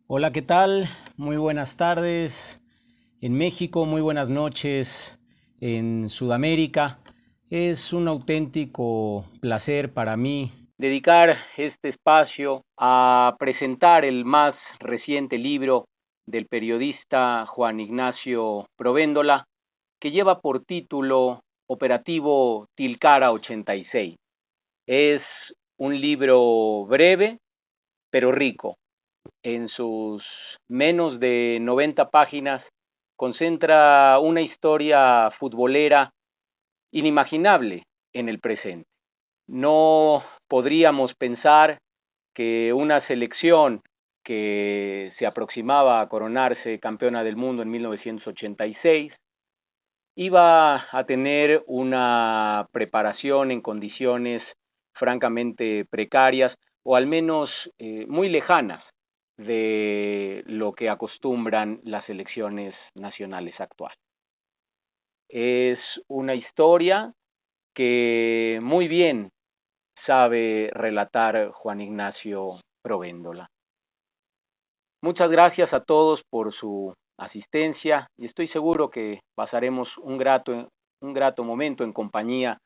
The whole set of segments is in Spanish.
Hola, ¿qué tal? Muy buenas tardes en México, muy buenas noches en Sudamérica. Es un auténtico placer para mí dedicar este espacio a presentar el más reciente libro del periodista Juan Ignacio Provéndola, que lleva por título Operativo Tilcara 86. Es un libro breve, pero rico. En sus menos de 90 páginas concentra una historia futbolera inimaginable en el presente. No podríamos pensar que una selección que se aproximaba a coronarse campeona del mundo en 1986 iba a tener una preparación en condiciones francamente precarias o al menos muy lejanas de lo que acostumbran las selecciones nacionales actuales. Es una historia que muy bien sabe relatar Juan Ignacio Provéndola. Muchas gracias a todos por su asistencia y estoy seguro que pasaremos un grato momento en compañía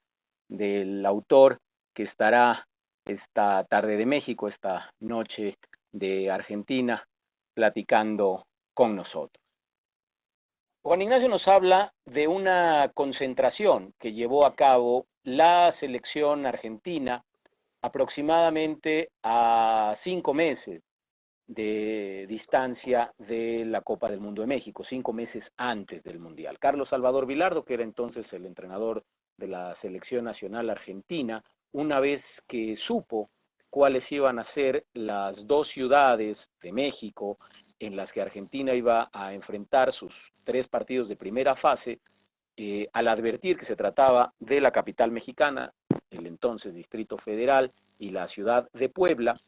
del autor que estará esta tarde de México, esta noche de Argentina, platicando con nosotros. Juan Ignacio nos habla de una concentración que llevó a cabo la selección argentina aproximadamente a 5 meses de distancia de la Copa del Mundo de México, 5 meses antes del Mundial. Carlos Salvador Vilardo, que era entonces el entrenador de la selección nacional argentina, una vez que supo cuáles iban a ser las dos ciudades de México en las que Argentina iba a enfrentar sus 3 partidos de primera fase, al advertir que se trataba de la capital mexicana, el entonces Distrito Federal y la ciudad de Puebla,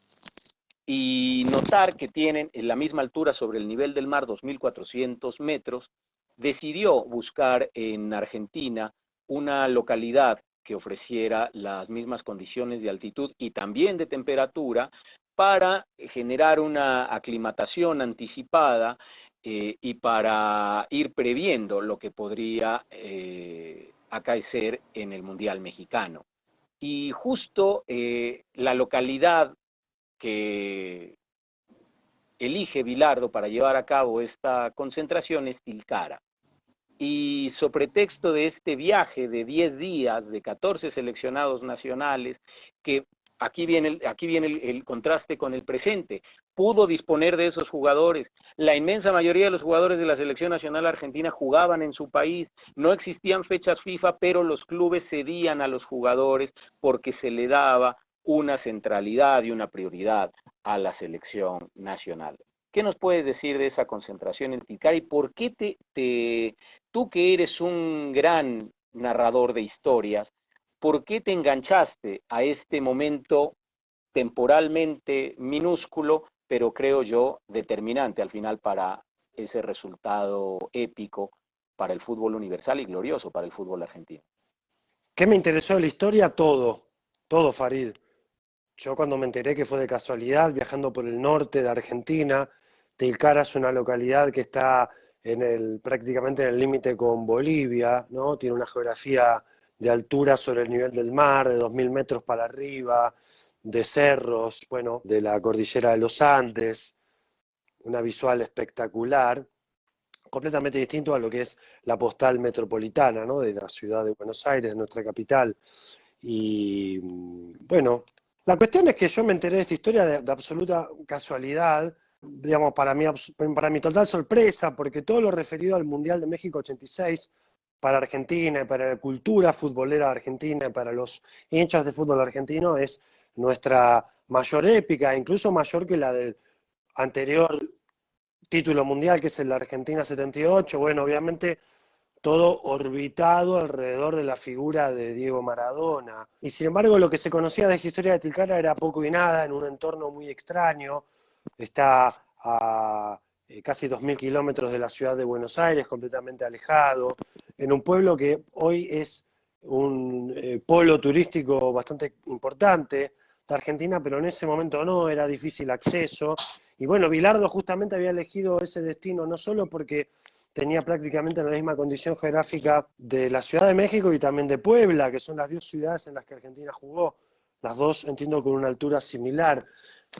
y notar que tienen en la misma altura sobre el nivel del mar, 2.400 metros, decidió buscar en Argentina una localidad que ofreciera las mismas condiciones de altitud y también de temperatura para generar una aclimatación anticipada y para ir previendo lo que podría acaecer en el Mundial Mexicano. Y justo la localidad que elige Bilardo para llevar a cabo esta concentración es Tilcara. Y sobre pretexto de este viaje de 10 días de 14 seleccionados nacionales, que aquí viene el contraste con el presente, pudo disponer de esos jugadores. La inmensa mayoría de los jugadores de la selección nacional argentina jugaban en su país, no existían fechas FIFA, pero los clubes cedían a los jugadores porque se le daba una centralidad y una prioridad a la selección nacional. ¿Qué nos puedes decir de esa concentración en Tilcara y por qué tú que eres un gran narrador de historias, ¿por qué te enganchaste a este momento temporalmente minúsculo, pero creo yo determinante al final para ese resultado épico para el fútbol universal y glorioso para el fútbol argentino? ¿Qué me interesó de la historia? Todo, todo, Farid. Yo cuando me enteré que fue de casualidad, viajando por el norte de Argentina, Tilcara es una localidad que está prácticamente en el límite con Bolivia, ¿no? Tiene una geografía de altura sobre el nivel del mar, de 2000 metros para arriba, de cerros, bueno, de la cordillera de los Andes, una visual espectacular, completamente distinto a lo que es la postal metropolitana, ¿no? De la ciudad de Buenos Aires, de nuestra capital. Y bueno, la cuestión es que yo me enteré de esta historia de absoluta casualidad, digamos, para mi total sorpresa, porque todo lo referido al Mundial de México 86, para Argentina y para la cultura futbolera argentina y para los hinchas de fútbol argentino, es nuestra mayor épica, incluso mayor que la del anterior título mundial, que es el de Argentina 78. Bueno, obviamente todo orbitado alrededor de la figura de Diego Maradona. Y sin embargo, lo que se conocía de esta historia de Tilcara era poco y nada, en un entorno muy extraño. Está a casi 2000 kilómetros de la ciudad de Buenos Aires, completamente alejado, en un pueblo que hoy es un polo turístico bastante importante de Argentina, pero en ese momento no, era difícil acceso. Y bueno, Bilardo justamente había elegido ese destino no solo porque tenía prácticamente la misma condición geográfica de la Ciudad de México y también de Puebla, que son las dos ciudades en las que Argentina jugó, las dos entiendo con una altura similar.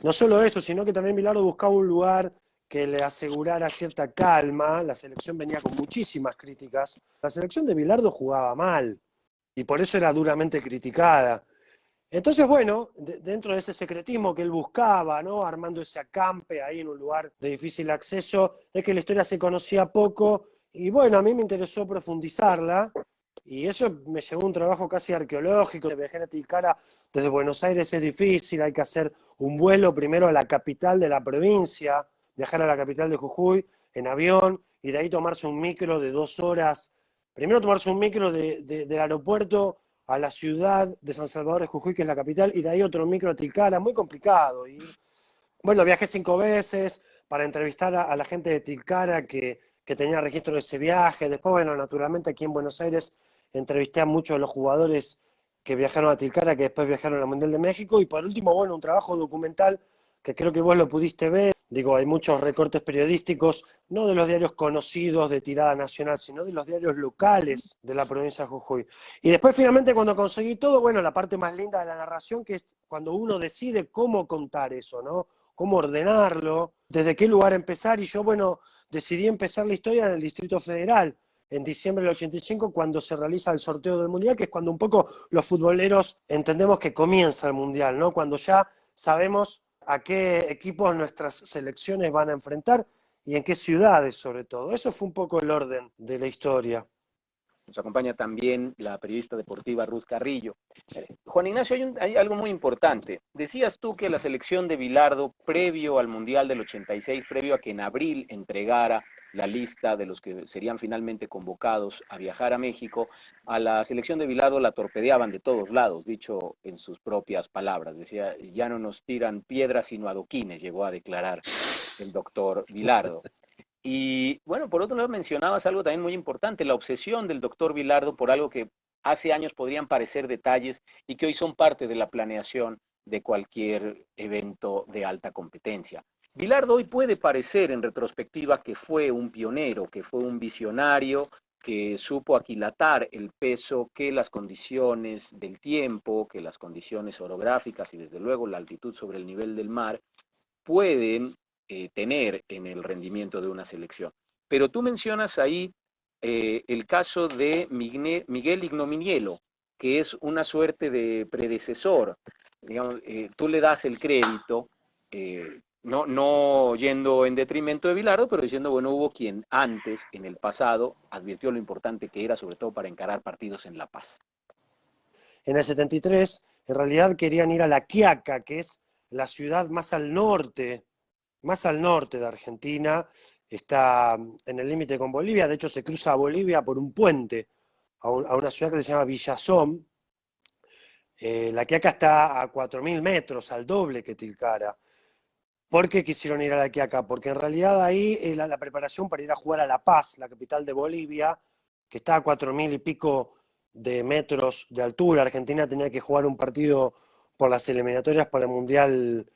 No solo eso, sino que también Bilardo buscaba un lugar que le asegurara cierta calma. La selección venía con muchísimas críticas. La selección de Bilardo jugaba mal y por eso era duramente criticada. Entonces, bueno, dentro de ese secretismo que él buscaba, ¿no? Armando ese acampe ahí en un lugar de difícil acceso, es que la historia se conocía poco y bueno, a mí me interesó profundizarla y eso me llevó a un trabajo casi arqueológico. Viajar a Tilcara desde Buenos Aires es difícil, hay que hacer un vuelo primero a la capital de la provincia, viajar a la capital de Jujuy en avión y de ahí tomarse un micro de 2 horas. Primero tomarse un micro del aeropuerto a la ciudad de San Salvador de Jujuy, que es la capital, y de ahí otro micro a Tilcara, muy complicado. Y bueno, viajé 5 veces para entrevistar a la gente de Tilcara que tenía registro de ese viaje. Después, bueno, naturalmente aquí en Buenos Aires entrevisté a muchos de los jugadores que viajaron a Tilcara, que después viajaron al Mundial de México. Y por último, bueno, un trabajo documental que creo que vos lo pudiste ver. Digo, hay muchos recortes periodísticos, no de los diarios conocidos de tirada nacional, sino de los diarios locales de la provincia de Jujuy. Y después, finalmente, cuando conseguí todo, bueno, la parte más linda de la narración, que es cuando uno decide cómo contar eso, ¿no? Cómo ordenarlo, desde qué lugar empezar. Y yo, bueno, decidí empezar la historia en el Distrito Federal, en diciembre del 85, cuando se realiza el sorteo del Mundial, que es cuando un poco los futboleros entendemos que comienza el Mundial, ¿no? Cuando ya sabemos a qué equipos nuestras selecciones van a enfrentar y en qué ciudades sobre todo. Eso fue un poco el orden de la historia. Nos acompaña también la periodista deportiva Ruth Carrillo. Juan Ignacio, hay algo muy importante. Decías tú que la selección de Bilardo, previo al Mundial del 86, previo a que en abril entregara la lista de los que serían finalmente convocados a viajar a México, a la selección de Bilardo la torpedeaban de todos lados, dicho en sus propias palabras. Decía, ya no nos tiran piedras sino adoquines, llegó a declarar el doctor Bilardo. Y bueno, por otro lado mencionabas algo también muy importante, la obsesión del doctor Bilardo por algo que hace años podrían parecer detalles y que hoy son parte de la planeación de cualquier evento de alta competencia. Bilardo hoy puede parecer en retrospectiva que fue un pionero, que fue un visionario, que supo aquilatar el peso que las condiciones del tiempo, que las condiciones orográficas y desde luego la altitud sobre el nivel del mar pueden tener en el rendimiento de una selección. Pero tú mencionas ahí el caso de Miguel Ignominielo, que es una suerte de predecesor. Digamos, tú le das el crédito, no yendo en detrimento de Bilardo, pero diciendo, bueno, hubo quien antes, en el pasado, advirtió lo importante que era, sobre todo para encarar partidos en La Paz. En el 73, en realidad querían ir a La Quiaca, que es la ciudad más al norte de Argentina, está en el límite con Bolivia, de hecho se cruza a Bolivia por un puente a una ciudad que se llama Villazón. La Quiaca está a 4.000 metros, al doble que Tilcara. ¿Por qué quisieron ir a La Quiaca? Porque en realidad ahí la preparación para ir a jugar a La Paz, la capital de Bolivia, que está a 4.000 y pico de metros de altura. Argentina tenía que jugar un partido por las eliminatorias para el Mundial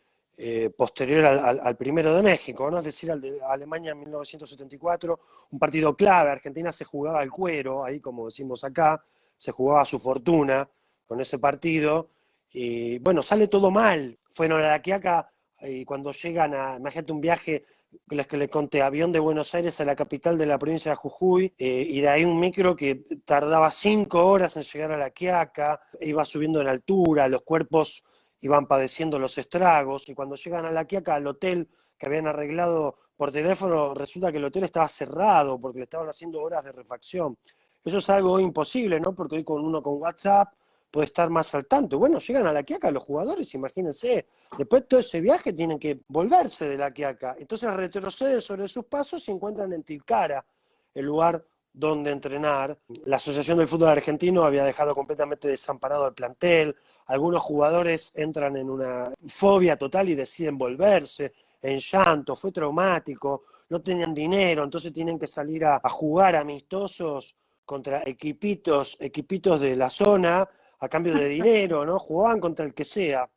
posterior al primero de México, ¿no? Es decir, al de Alemania en 1974, un partido clave. Argentina se jugaba el cuero, ahí como decimos acá, se jugaba su fortuna con ese partido. Y bueno, sale todo mal. Fueron a La Quiaca y cuando llegan imagínate un viaje, les que le conté, avión de Buenos Aires a la capital de la provincia de Jujuy, y de ahí un micro que tardaba 5 horas en llegar a La Quiaca, iba subiendo en altura, los cuerpos iban padeciendo los estragos, y cuando llegan a La Quiaca, al hotel que habían arreglado por teléfono, resulta que el hotel estaba cerrado porque le estaban haciendo horas de refacción. Eso es algo imposible, ¿no? Porque hoy con WhatsApp puede estar más al tanto. Bueno, llegan a La Quiaca los jugadores, imagínense, después de todo ese viaje tienen que volverse de La Quiaca. Entonces retroceden sobre sus pasos y encuentran en Tilcara el lugar donde entrenar. La Asociación del Fútbol Argentino había dejado completamente desamparado el plantel. Algunos jugadores entran en una fobia total y deciden volverse, en llanto, fue traumático, no tenían dinero, entonces tienen que salir a jugar amistosos contra equipitos de la zona a cambio de dinero, ¿no? Jugaban contra el que sea.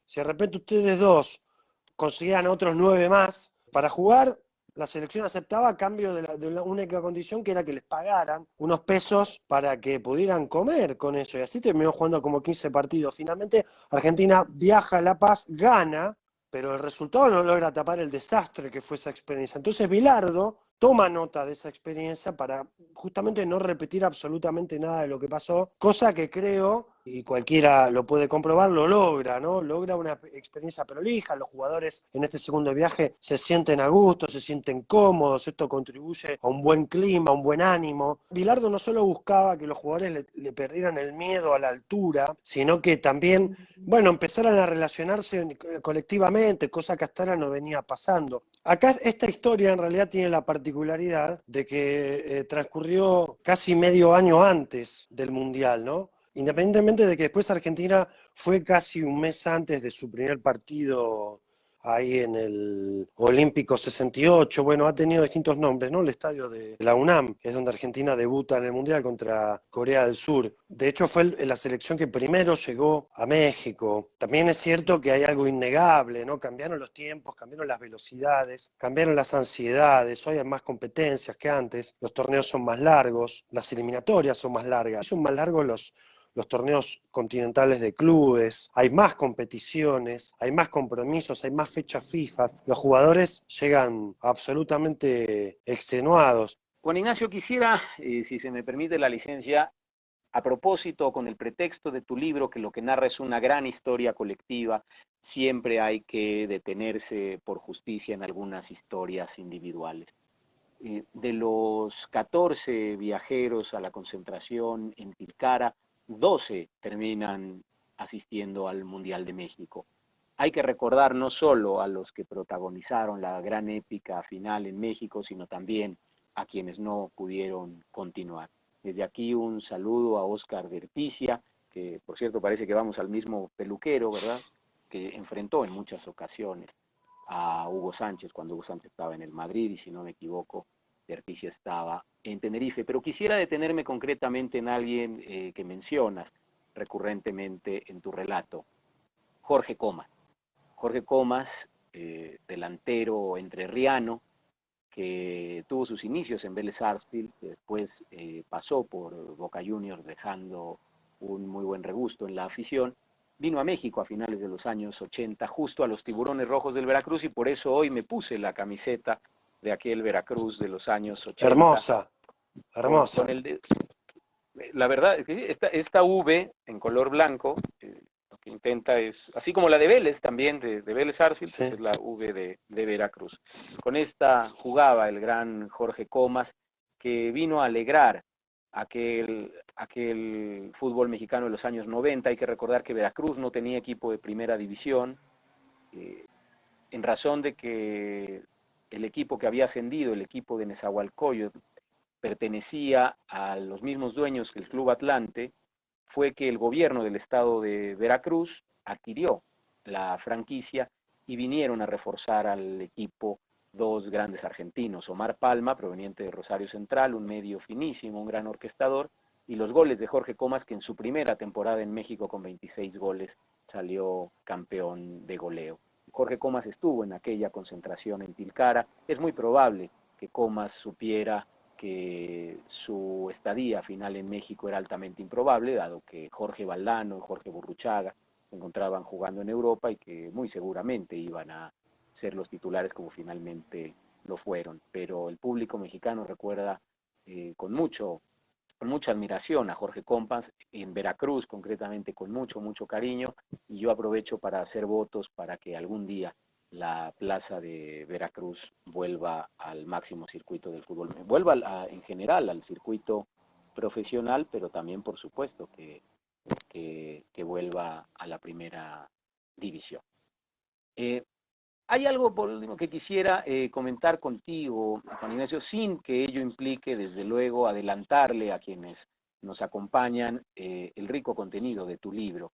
Si de repente ustedes dos conseguían otros 9 más para jugar. La selección aceptaba a cambio de la única condición, que era que les pagaran unos pesos para que pudieran comer con eso. Y así terminó jugando como 15 partidos. Finalmente, Argentina viaja a La Paz, gana, pero el resultado no logra tapar el desastre que fue esa experiencia. Entonces, Bilardo toma nota de esa experiencia para justamente no repetir absolutamente nada de lo que pasó, cosa que creo, y cualquiera lo puede comprobar, lo logra, ¿no? Logra una experiencia prolija, los jugadores en este segundo viaje se sienten a gusto, se sienten cómodos, esto contribuye a un buen clima, a un buen ánimo. Bilardo no solo buscaba que los jugadores le perdieran el miedo a la altura, sino que también, bueno, empezaran a relacionarse colectivamente, cosa que hasta ahora no venía pasando. Acá esta historia en realidad tiene la particularidad de que transcurrió casi medio año antes del Mundial, ¿no? Independientemente de que después Argentina fue casi un mes antes de su primer partido ahí en el Olímpico 68, bueno, ha tenido distintos nombres, ¿no? El estadio de la UNAM, que es donde Argentina debuta en el Mundial contra Corea del Sur. De hecho, fue la selección que primero llegó a México. También es cierto que hay algo innegable, ¿no? Cambiaron los tiempos, cambiaron las velocidades, cambiaron las ansiedades, hoy hay más competencias que antes, los torneos son más largos, las eliminatorias son más largas, son más largos los torneos continentales de clubes, hay más competiciones, hay más compromisos, hay más fechas FIFA, los jugadores llegan absolutamente extenuados. Juan Ignacio, quisiera, si se me permite la licencia, a propósito, con el pretexto de tu libro, que lo que narra es una gran historia colectiva, siempre hay que detenerse por justicia en algunas historias individuales. De los 14 viajeros a la concentración en Tilcara, 12 terminan asistiendo al Mundial de México. Hay que recordar no solo a los que protagonizaron la gran épica final en México, sino también a quienes no pudieron continuar. Desde aquí un saludo a Óscar Verticia, que por cierto parece que vamos al mismo peluquero, ¿verdad? Que enfrentó en muchas ocasiones a Hugo Sánchez cuando Hugo Sánchez estaba en el Madrid y si no me equivoco, Verticia estaba en Tenerife. Pero quisiera detenerme concretamente en alguien que mencionas recurrentemente en tu relato, Jorge Comas. Jorge Comas, delantero entrerriano, que tuvo sus inicios en Vélez Sarsfield, que después pasó por Boca Juniors dejando un muy buen regusto en la afición, vino a México a finales de los años 80, justo a los Tiburones Rojos del Veracruz, y por eso hoy me puse la camiseta de aquel Veracruz de los años 80, Hermosa, con hermosa. el de, la verdad, esta V en color blanco, lo que intenta es, así como la de Vélez también, de Vélez Sarsfield, pues Sí. es la V de Veracruz. Con esta jugaba el gran Jorge Comas, que vino a alegrar aquel fútbol mexicano de los años 90. Hay que recordar que Veracruz no tenía equipo de primera división, eh, en razón de que el equipo que había ascendido, el equipo de Nezahualcóyotl, pertenecía a los mismos dueños que el Club Atlante, fue que el gobierno del estado de Veracruz adquirió la franquicia y vinieron a reforzar al equipo dos grandes argentinos, Omar Palma, proveniente de Rosario Central, un medio finísimo, un gran orquestador, y los goles de Jorge Comas, que en su primera temporada en México con 26 goles salió campeón de goleo. Jorge Comas estuvo en aquella concentración en Tilcara. Es muy probable que Comas supiera que su estadía final en México era altamente improbable, dado que Jorge Valdano y Jorge Burruchaga se encontraban jugando en Europa y que muy seguramente iban a ser los titulares como finalmente lo fueron. Pero el público mexicano recuerda con mucha admiración a Jorge Compas, en Veracruz concretamente con mucho cariño, y yo aprovecho para hacer votos para que algún día la plaza de Veracruz vuelva al máximo circuito del fútbol, vuelva en general al circuito profesional, pero también por supuesto que vuelva a la primera división. Eh, Hay algo por último que quisiera comentar contigo, Juan Ignacio, sin que ello implique, desde luego, adelantarle a quienes nos acompañan el rico contenido de tu libro.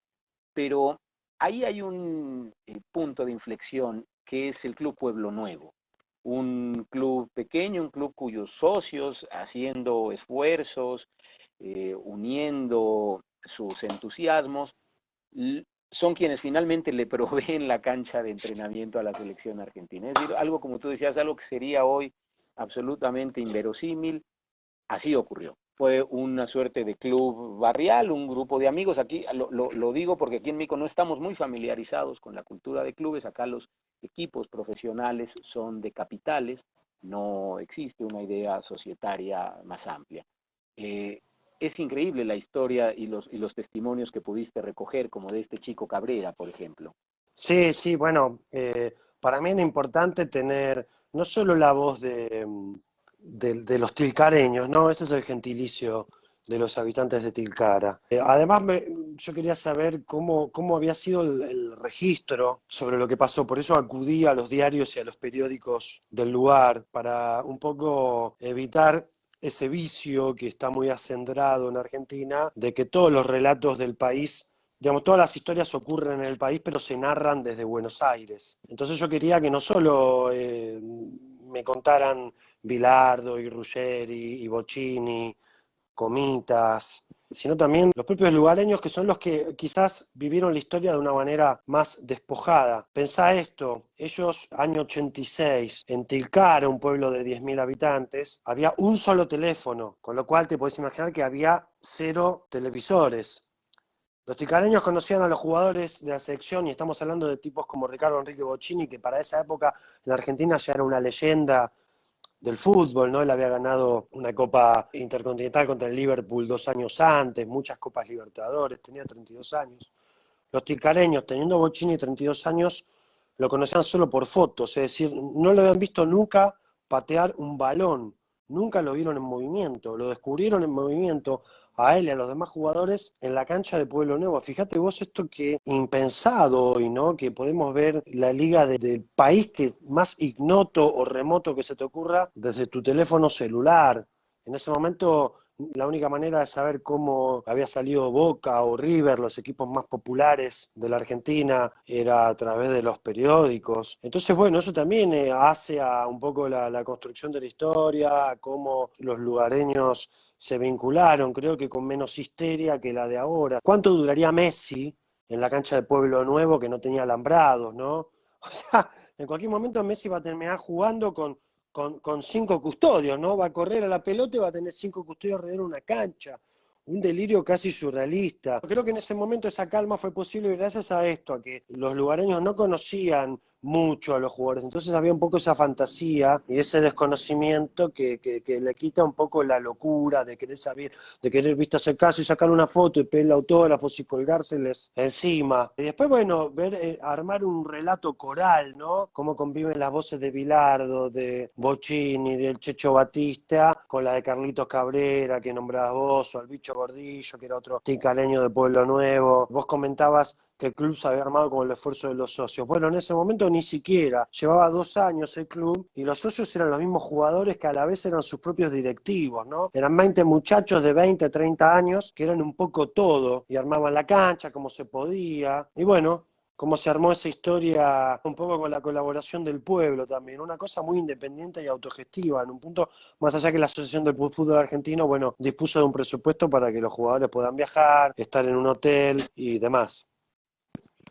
Pero ahí hay un punto de inflexión que es el Club Pueblo Nuevo, un club pequeño, un club cuyos socios, haciendo esfuerzos, uniendo sus entusiasmos, son quienes finalmente le proveen la cancha de entrenamiento a la selección argentina. Es decir, algo como tú decías, algo que sería hoy absolutamente inverosímil, así ocurrió. Fue una suerte de club barrial, un grupo de amigos. Aquí lo digo porque aquí en México no estamos muy familiarizados con la cultura de clubes. Acá los equipos profesionales son de capitales, no existe una idea societaria más amplia. Eh, es increíble la historia y los testimonios que pudiste recoger, como de este chico Cabrera, por ejemplo. Sí, sí, bueno, para mí era importante tener no solo la voz de los tilcareños, ¿no? Ese es el gentilicio de los habitantes de Tilcara. Además, yo quería saber cómo había sido el registro sobre lo que pasó, por eso acudí a los diarios y a los periódicos del lugar para un poco evitar ese vicio que está muy acendrado en Argentina, de que todos los relatos del país, digamos, todas las historias ocurren en el país, pero se narran desde Buenos Aires. Entonces yo quería que no solo me contaran Bilardo y Ruggeri y Bocchini, Comitas, sino también los propios lugareños, que son los que quizás vivieron la historia de una manera más despojada. Pensá esto, ellos, año 86, en Tilcara, un pueblo de 10.000 habitantes, había un solo teléfono, con lo cual te podés imaginar que había cero televisores. Los tilcareños conocían a los jugadores de la selección, y estamos hablando de tipos como Ricardo Enrique Bocchini, que para esa época en Argentina ya era una leyenda del fútbol, ¿no? Él había ganado una Copa Intercontinental contra el Liverpool 2 años antes, muchas Copas Libertadores, tenía 32 años. Los tilcareños, teniendo Bocchini 32 años, lo conocían solo por fotos, es decir, no lo habían visto nunca patear un balón, nunca lo vieron en movimiento, lo descubrieron en movimiento a él y a los demás jugadores en la cancha de Pueblo Nuevo. Fíjate vos esto que impensado hoy, ¿no? Que podemos ver la liga del país que más ignoto o remoto que se te ocurra desde tu teléfono celular. En ese momento la única manera de saber cómo había salido Boca o River, los equipos más populares de la Argentina, era a través de los periódicos. Entonces, bueno, eso también hace a un poco la construcción de la historia, a cómo los lugareños se vincularon, creo que con menos histeria que la de ahora. ¿Cuánto duraría Messi en la cancha de Pueblo Nuevo que no tenía alambrados, ¿no? O sea, en cualquier momento Messi va a terminar jugando con 5 custodios, ¿no? Va a correr a la pelota y va a tener 5 custodios alrededor de una cancha. Un delirio casi surrealista. Creo que en ese momento esa calma fue posible gracias a esto, a que los lugareños no conocían mucho a los jugadores, entonces había un poco esa fantasía y ese desconocimiento que le quita un poco la locura de querer saber, de querer, viste, hacer caso y sacar una foto y pedirle autógrafos y colgárseles encima. Y después, bueno, ver, armar un relato coral, ¿no? Cómo conviven las voces de Bilardo, de Bocchini, del Checho Batista, con la de Carlitos Cabrera, que nombrabas vos, o el Bicho Gordillo, que era otro ticaleño de Pueblo Nuevo. Vos comentabas que el club se había armado con el esfuerzo de los socios. Bueno, en ese momento ni siquiera, llevaba 2 años el club y los socios eran los mismos jugadores que a la vez eran sus propios directivos, ¿no? Eran 20 muchachos de 20, 30 años que eran un poco todo y armaban la cancha como se podía. Y bueno, cómo se armó esa historia un poco con la colaboración del pueblo también, una cosa muy independiente y autogestiva, en un punto más allá que la Asociación del Fútbol Argentino, bueno, dispuso de un presupuesto para que los jugadores puedan viajar, estar en un hotel y demás.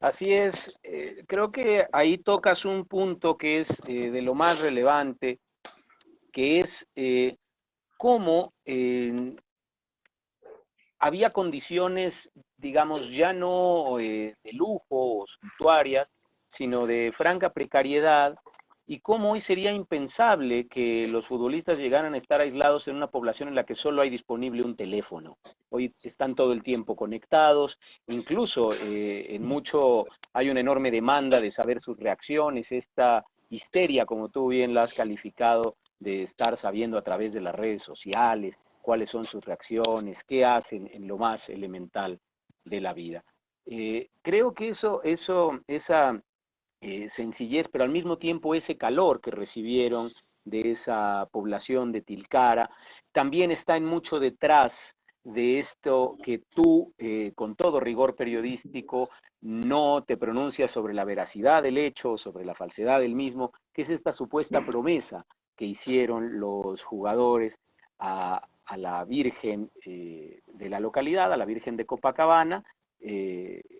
Así es, creo que ahí tocas un punto que es de lo más relevante, que es cómo había condiciones, digamos, ya no de lujo o suntuarias, sino de franca precariedad, y cómo hoy sería impensable que los futbolistas llegaran a estar aislados en una población en la que solo hay disponible un teléfono. Hoy están todo el tiempo conectados, incluso en mucho hay una enorme demanda de saber sus reacciones, esta histeria, como tú bien la has calificado, de estar sabiendo a través de las redes sociales cuáles son sus reacciones, qué hacen en lo más elemental de la vida. Creo que esa sencillez, pero al mismo tiempo ese calor que recibieron de esa población de Tilcara, también está en mucho detrás de esto que tú, con todo rigor periodístico, no te pronuncias sobre la veracidad del hecho, sobre la falsedad del mismo, que es esta supuesta promesa que hicieron los jugadores a la Virgen de la localidad, a la Virgen de Copacabana,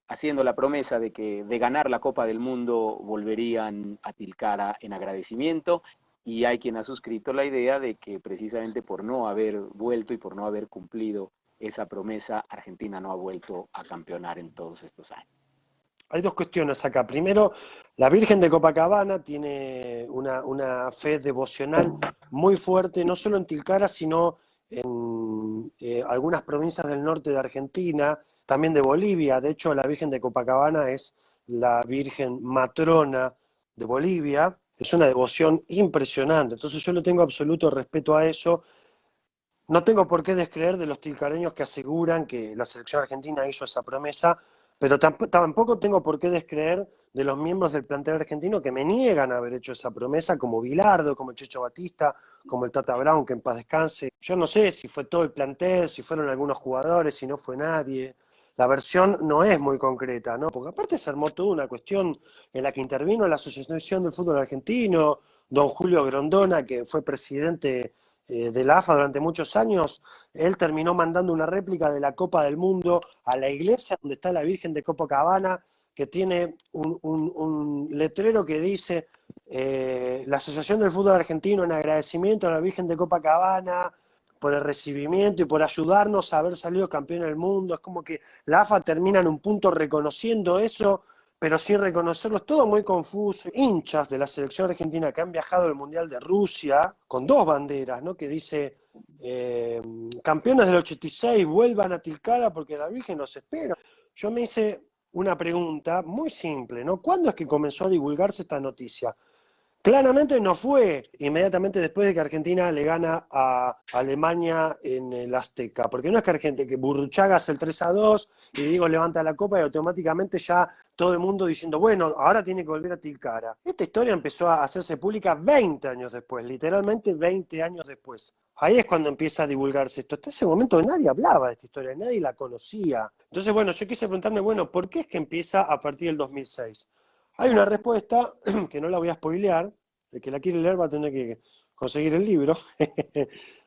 haciendo la promesa de que de ganar la Copa del Mundo volverían a Tilcara en agradecimiento, y hay quien ha suscrito la idea de que precisamente por no haber vuelto y por no haber cumplido esa promesa, Argentina no ha vuelto a campeonar en todos estos años. Hay dos cuestiones acá. Primero, la Virgen de Copacabana tiene una fe devocional muy fuerte, no solo en Tilcara, sino en algunas provincias del norte de Argentina, también de Bolivia. De hecho, la Virgen de Copacabana es la Virgen matrona de Bolivia. Es una devoción impresionante. Entonces yo le tengo absoluto respeto a eso. No tengo por qué descreer de los tilcareños que aseguran que la selección argentina hizo esa promesa, pero tampoco tengo por qué descreer de los miembros del plantel argentino que me niegan a haber hecho esa promesa, como Bilardo, como Checho Batista, como el Tata Brown, que en paz descanse. Yo no sé si fue todo el plantel, si fueron algunos jugadores, si no fue nadie. La versión no es muy concreta, ¿no? Porque aparte se armó toda una cuestión en la que intervino la Asociación del Fútbol Argentino, don Julio Grondona, que fue presidente de la AFA durante muchos años. Él terminó mandando una réplica de la Copa del Mundo a la iglesia donde está la Virgen de Copacabana, que tiene un letrero que dice la Asociación del Fútbol Argentino en agradecimiento a la Virgen de Copacabana por el recibimiento y por ayudarnos a haber salido campeón del mundo. Es como que la AFA termina en un punto reconociendo eso, pero sin reconocerlo. Es todo muy confuso. Hinchas de la selección argentina que han viajado al Mundial de Rusia con dos banderas, ¿no? Que dice campeones del 86, vuelvan a Tilcara porque la Virgen los espera. Yo me hice una pregunta muy simple, ¿no? ¿Cuándo es que comenzó a divulgarse esta noticia? Claramente no fue inmediatamente después de que Argentina le gana a Alemania en el Azteca, porque no es que Argentina, que Burruchaga hace el 3-2 y Diego levanta la copa y automáticamente ya todo el mundo diciendo, bueno, ahora tiene que volver a Tilcara. Esta historia empezó a hacerse pública 20 años después, literalmente 20 años después. Ahí es cuando empieza a divulgarse esto. Hasta ese momento nadie hablaba de esta historia, nadie la conocía. Entonces, bueno, yo quise preguntarme, bueno, ¿por qué es que empieza a partir del 2006? Hay una respuesta que no la voy a spoilear, el que la quiere leer va a tener que conseguir el libro,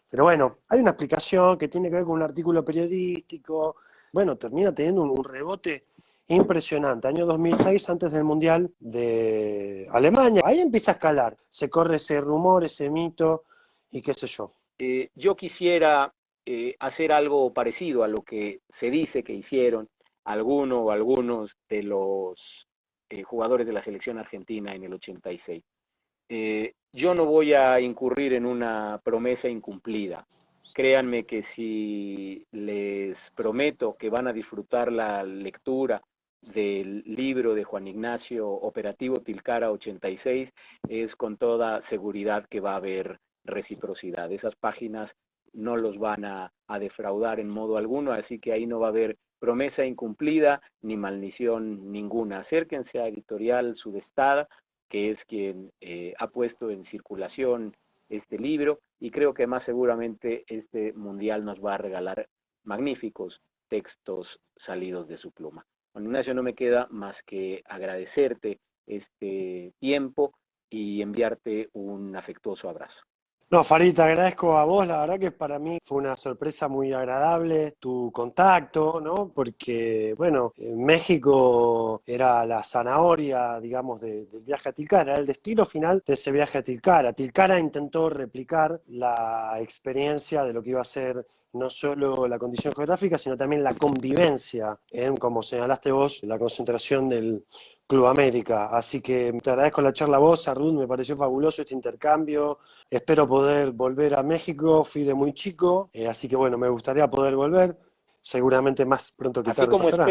pero bueno, hay una explicación que tiene que ver con un artículo periodístico, bueno, termina teniendo un rebote impresionante, año 2006, antes del Mundial de Alemania, ahí empieza a escalar, se corre ese rumor, ese mito, y qué sé yo. Yo quisiera hacer algo parecido a lo que se dice que hicieron alguno o algunos de los jugadores de la selección argentina en el 86. Yo no voy a incurrir en una promesa incumplida. Créanme que si les prometo que van a disfrutar la lectura del libro de Juan Ignacio, Operativo Tilcara 86, es con toda seguridad que va a haber reciprocidad. Esas páginas no los van a defraudar en modo alguno, así que ahí no va a haber promesa incumplida ni maldición ninguna. Acérquense a Editorial Sudestada, que es quien ha puesto en circulación este libro, y creo que más seguramente este mundial nos va a regalar magníficos textos salidos de su pluma. Juan Ignacio, no me queda más que agradecerte este tiempo y enviarte un afectuoso abrazo. No, Farid, te agradezco a vos, la verdad que para mí fue una sorpresa muy agradable tu contacto, ¿no? Porque, bueno, México era la zanahoria, digamos, del viaje a Tilcara, era el destino final de ese viaje a Tilcara. Tilcara intentó replicar la experiencia de lo que iba a ser no solo la condición geográfica, sino también la convivencia en, como señalaste vos, la concentración del Club América. Así que te agradezco la charla a vos, a Ruth, me pareció fabuloso este intercambio. Espero poder volver a México, fui de muy chico, así que bueno, me gustaría poder volver, seguramente más pronto que tarde pasará.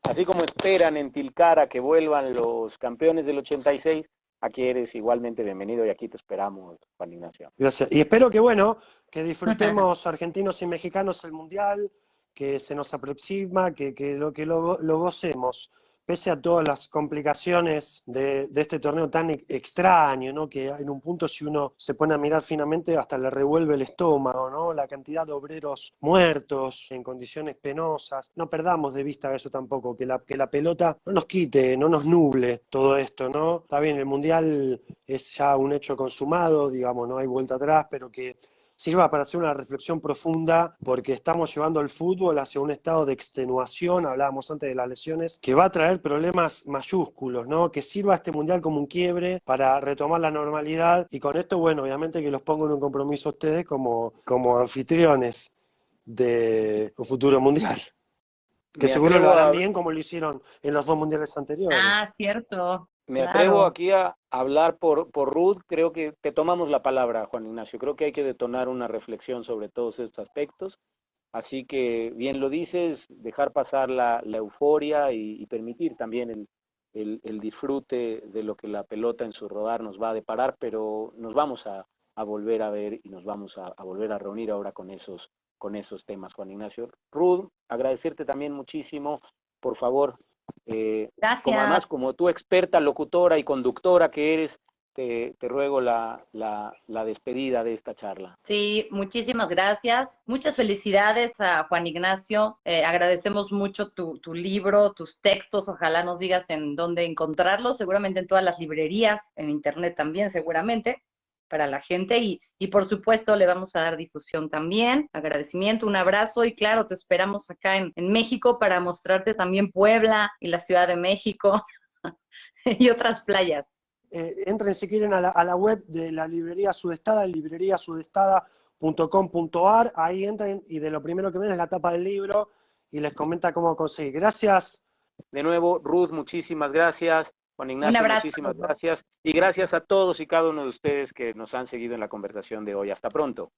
Así como esperan en Tilcara que vuelvan los campeones del 86, aquí eres igualmente bienvenido y aquí te esperamos, Juan Ignacio. Gracias. Y espero que, bueno, que disfrutemos argentinos y mexicanos el Mundial, que se nos aproxima, que lo gocemos, pese a todas las complicaciones de este torneo tan extraño, ¿no? Que en un punto, si uno se pone a mirar finamente, hasta le revuelve el estómago, ¿no? La cantidad de obreros muertos en condiciones penosas. No perdamos de vista eso tampoco, que la pelota no nos quite, no nos nuble todo esto, ¿no? Está bien, el Mundial es ya un hecho consumado, digamos, no hay vuelta atrás, pero que sirva para hacer una reflexión profunda, porque estamos llevando el fútbol hacia un estado de extenuación, hablábamos antes de las lesiones, que va a traer problemas mayúsculos, ¿no? Que sirva este mundial como un quiebre para retomar la normalidad, y con esto, bueno, obviamente que los pongo en un compromiso a ustedes como anfitriones de un futuro mundial, que Me seguro lo atrevo harán a, bien como lo hicieron en los dos mundiales anteriores. Ah, cierto, Me atrevo claro. aquí a hablar por Ruth. Creo que te tomamos la palabra, Juan Ignacio. Creo que hay que detonar una reflexión sobre todos estos aspectos. Así que, bien lo dices, dejar pasar la euforia y permitir también el disfrute de lo que la pelota en su rodar nos va a deparar, pero nos vamos a volver a ver y nos vamos a volver a reunir ahora con esos temas, Juan Ignacio. Ruth, agradecerte también muchísimo. Por favor, como además, Gracias. como tú experta locutora y conductora que eres, te ruego la despedida de esta charla. Sí, muchísimas gracias. Muchas felicidades a Juan Ignacio. Agradecemos mucho tu libro, tus textos. Ojalá nos digas en dónde encontrarlos. Seguramente en todas las librerías, en internet también, seguramente, para la gente. Y por supuesto, le vamos a dar difusión también. Agradecimiento, un abrazo. Y claro, te esperamos acá en México para mostrarte también Puebla y la Ciudad de México y otras playas. Entren si quieren a la web de la librería Sudestada, libreriasudestada.com.ar, ahí entren y de lo primero que ven es la tapa del libro y les comenta cómo conseguir. Gracias. De nuevo, Ruth, muchísimas gracias. Juan Un Ignacio, abrazo. muchísimas gracias. Y gracias a todos y cada uno de ustedes que nos han seguido en la conversación de hoy. Hasta pronto.